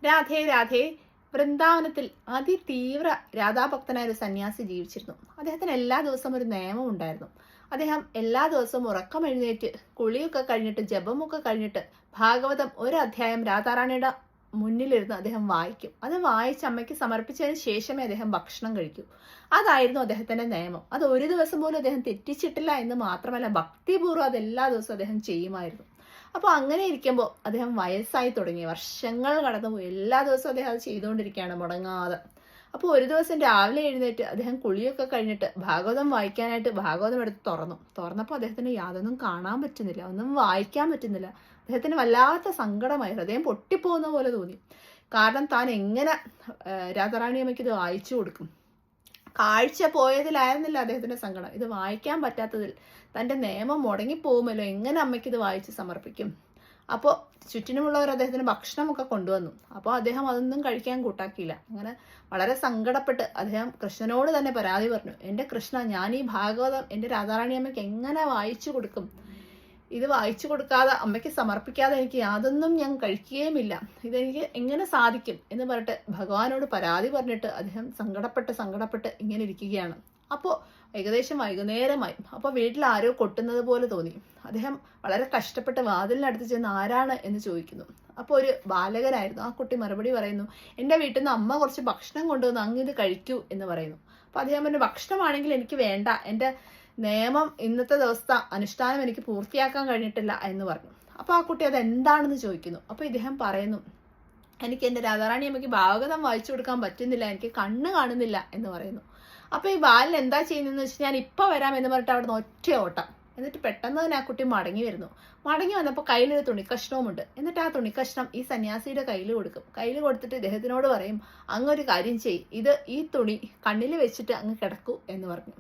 രാധേ രാധേ. വൃന്ദാവനത്തിൽ അതിതീവ്ര രാധാഭക്തനായ ഒരു സന്യാസി ജീവിച്ചിരുന്നു. അദ്ദേഹത്തിന് എല്ലാ ദിവസവും ഒരു നിയമം ഉണ്ടായിരുന്നു. അദ്ദേഹം എല്ലാ ദിവസവും ഉറക്കം എഴുന്നേറ്റ് കുളിയൊക്കെ കഴിഞ്ഞിട്ട് ജപമൊക്കെ കഴിഞ്ഞിട്ട് ഭാഗവതം ഒരു അധ്യായം രാധാറാണിയുടെ മുന്നിലിരുന്ന് അദ്ദേഹം വായിക്കും. അത് വായിച്ച് അമ്മയ്ക്ക് സമർപ്പിച്ചതിന് ശേഷമേ അദ്ദേഹം ഭക്ഷണം കഴിക്കൂ. അതായിരുന്നു അദ്ദേഹത്തിന്റെ നിയമം. അത് ഒരു ദിവസം പോലും അദ്ദേഹം തെറ്റിച്ചിട്ടില്ല എന്ന് മാത്രമല്ല, ഭക്തിപൂർവ്വം അത് എല്ലാ ദിവസവും അദ്ദേഹം ചെയ്യുമായിരുന്നു. അപ്പോൾ അങ്ങനെ ഇരിക്കുമ്പോൾ അദ്ദേഹം വയസ്സായി തുടങ്ങി, വർഷങ്ങൾ കടന്നുപോയി. എല്ലാ ദിവസവും അദ്ദേഹം അത് ചെയ്തുകൊണ്ടിരിക്കുകയാണ് മുടങ്ങാതെ. അപ്പോൾ ഒരു ദിവസം രാവിലെ എഴുന്നേറ്റ് അദ്ദേഹം കുളിയൊക്കെ കഴിഞ്ഞിട്ട് ഭാഗവതം വായിക്കാനായിട്ട് ഭാഗവതം എടുത്ത് തുറന്നപ്പോൾ അദ്ദേഹത്തിന് യാതൊന്നും കാണാൻ പറ്റുന്നില്ല, ഒന്നും വായിക്കാൻ പറ്റുന്നില്ല. അദ്ദേഹത്തിന് വല്ലാത്ത സങ്കടമായി, ഹൃദയം പൊട്ടിപ്പോകുന്ന പോലെ തോന്നി. കാരണം താൻ എങ്ങനെ രാധാറാണിയമ്മയ്ക്ക് ഇത് വായിച്ചു കൊടുക്കും? കാഴ്ച പോയതിലായിരുന്നില്ല അദ്ദേഹത്തിന്റെ സങ്കടം, ഇത് വായിക്കാൻ പറ്റാത്തതിൽ. തന്റെ നിയമം മുടങ്ങിപ്പോകുമല്ലോ, എങ്ങനെ അമ്മയ്ക്ക് ഇത് വായിച്ച് സമർപ്പിക്കും? അപ്പോൾ ചുറ്റിനുമുള്ളവർ അദ്ദേഹത്തിന് ഭക്ഷണമൊക്കെ കൊണ്ടുവന്നു. അപ്പോൾ അദ്ദേഹം അതൊന്നും കഴിക്കാൻ കൂട്ടാക്കിയില്ല. അങ്ങനെ വളരെ സങ്കടപ്പെട്ട് അദ്ദേഹം കൃഷ്ണനോട് തന്നെ പരാതി പറഞ്ഞു. എൻ്റെ കൃഷ്ണ, ഞാൻ ഈ ഭാഗവതം എൻ്റെ രാധാറാണി അമ്മയ്ക്ക് എങ്ങനെ വായിച്ചു കൊടുക്കും? ഇത് വായിച്ചു കൊടുക്കാതെ അമ്മയ്ക്ക് സമർപ്പിക്കാതെ എനിക്ക് യാതൊന്നും ഞാൻ കഴിക്കുകയുമില്ല, ഇതെനിക്ക് എങ്ങനെ സാധിക്കും എന്ന് പറഞ്ഞിട്ട് ഭഗവാനോട് പരാതി പറഞ്ഞിട്ട് അദ്ദേഹം സങ്കടപ്പെട്ട് ഇങ്ങനെ ഇരിക്കുകയാണ്. അപ്പോൾ ഏകദേശം വൈകുന്നേരമായി. അപ്പോൾ വീട്ടിൽ ആരോ കൊട്ടുന്നത് പോലെ തോന്നി. അദ്ദേഹം വളരെ കഷ്ടപ്പെട്ട് വാതിലിനടുത്ത് ചെന്ന് ആരാണ് എന്ന് ചോദിക്കുന്നു. അപ്പോൾ ഒരു ബാലകനായിരുന്നു. ആ കുട്ടി മറുപടി പറയുന്നു, എൻ്റെ വീട്ടിൽ നിന്ന് അമ്മ കുറച്ച് ഭക്ഷണം കൊണ്ടുവന്ന് അങ്ങ് ഇത് കഴിക്കൂ എന്ന് പറയുന്നു. അപ്പോൾ അദ്ദേഹം പറഞ്ഞു, ഭക്ഷണമാണെങ്കിൽ എനിക്ക് വേണ്ട, എൻ്റെ നിയമം ഇന്നത്തെ ദിവസത്തെ അനുഷ്ഠാനം എനിക്ക് പൂർത്തിയാക്കാൻ കഴിഞ്ഞിട്ടില്ല എന്ന് പറഞ്ഞു. അപ്പോൾ ആ കുട്ടി അത് എന്താണെന്ന് ചോദിക്കുന്നു. അപ്പോൾ ഇദ്ദേഹം പറയുന്നു, എനിക്ക് എൻ്റെ രാധാറാണി അമ്മയ്ക്ക് ഭാഗവതം വായിച്ചു കൊടുക്കാൻ പറ്റുന്നില്ല, എനിക്ക് കണ്ണ് കാണുന്നില്ല എന്ന് പറയുന്നു. അപ്പോൾ ഈ ബാലൻ എന്താ ചെയ്യുന്നതെന്ന് വെച്ചാൽ, ഞാൻ ഇപ്പം വരാം എന്ന് പറഞ്ഞിട്ട് അവിടെ നിന്ന് ഒറ്റ ഓട്ടം. എന്നിട്ട് പെട്ടെന്ന് തന്നെ ആ കുട്ടി മടങ്ങി വന്നപ്പോൾ കയ്യിലൊരു തുണിക്കഷ്ണവുമുണ്ട്. എന്നിട്ട് ആ തുണിക്കഷ്ണം ഈ സന്യാസിയുടെ കയ്യിൽ കൊടുക്കും. കയ്യിൽ കൊടുത്തിട്ട് ഇദ്ദേഹത്തിനോട് പറയും, അങ്ങൊരു കാര്യം ചെയ്യ്, ഈ തുണി കണ്ണിൽ വെച്ചിട്ട് അങ്ങ് കിടക്കൂ എന്ന് പറഞ്ഞു.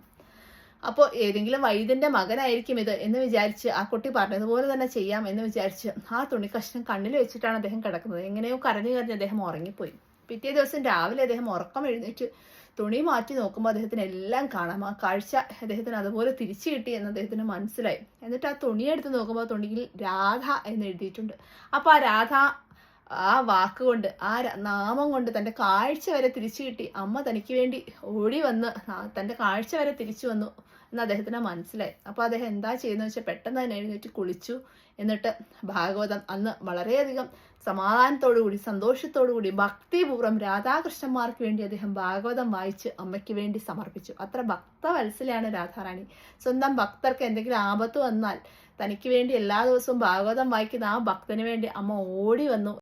അപ്പോൾ ഏതെങ്കിലും വൈദ്യന്റെ മകനായിരിക്കും ഇത് എന്ന് വിചാരിച്ച് ആ കുട്ടി പറഞ്ഞതുപോലെ തന്നെ ചെയ്യാം എന്ന് വിചാരിച്ച് ആ തുണിക്കഷ്ണം കണ്ണിൽ വെച്ചിട്ടാണ് അദ്ദേഹം കിടക്കുന്നത്. എങ്ങനെയോ കരഞ്ഞു അദ്ദേഹം ഉറങ്ങിപ്പോയി. പിറ്റേ ദിവസം രാവിലെ അദ്ദേഹം ഉറക്കം എഴുന്നേറ്റ് തുണി മാറ്റി നോക്കുമ്പോൾ അദ്ദേഹത്തിന് എല്ലാം കാണാം. ആ കാഴ്ച അദ്ദേഹത്തിന് അതുപോലെ തിരിച്ചു കിട്ടി എന്ന് അദ്ദേഹത്തിന് മനസ്സിലായി. എന്നിട്ട് ആ തുണിയെടുത്ത് നോക്കുമ്പോൾ തുണിയിൽ രാധ എന്ന് എഴുതിയിട്ടുണ്ട്. അപ്പോൾ ആ രാധ ആ വാക്കുകൊണ്ട്, ആ നാമം കൊണ്ട് തൻ്റെ കാഴ്ച വരെ തിരിച്ചു കിട്ടി. അമ്മ തനിക്ക് വേണ്ടി ഓടി വന്ന് തൻ്റെ കാഴ്ച വരെ തിരിച്ചു വന്നു എന്ന് അദ്ദേഹത്തിന് മനസ്സിലായി. അപ്പോൾ അദ്ദേഹം എന്താ ചെയ്യുന്നത് വെച്ചാൽ പെട്ടെന്ന് തന്നെ എഴുന്നേറ്റ് കുളിച്ചു. എന്നിട്ട് ഭാഗവതം അന്ന് വളരെയധികം സമാധാനത്തോടുകൂടി സന്തോഷത്തോടുകൂടി ഭക്തിപൂർവ്വം രാധാകൃഷ്ണന്മാർക്ക് വേണ്ടി അദ്ദേഹം ഭാഗവതം വായിച്ച് അമ്മയ്ക്ക് വേണ്ടി സമർപ്പിച്ചു. അത്ര ഭക്തവത്സലയാണ് രാധാറാണി. സ്വന്തം ഭക്തർക്ക് എന്തെങ്കിലും ആപത്ത് വന്നാൽ തനിക്ക് വേണ്ടി എല്ലാ ദിവസവും ഭാഗവതം വായിക്കുന്ന ആ ഭക്തന് വേണ്ടി അമ്മ ഓടി വന്നു.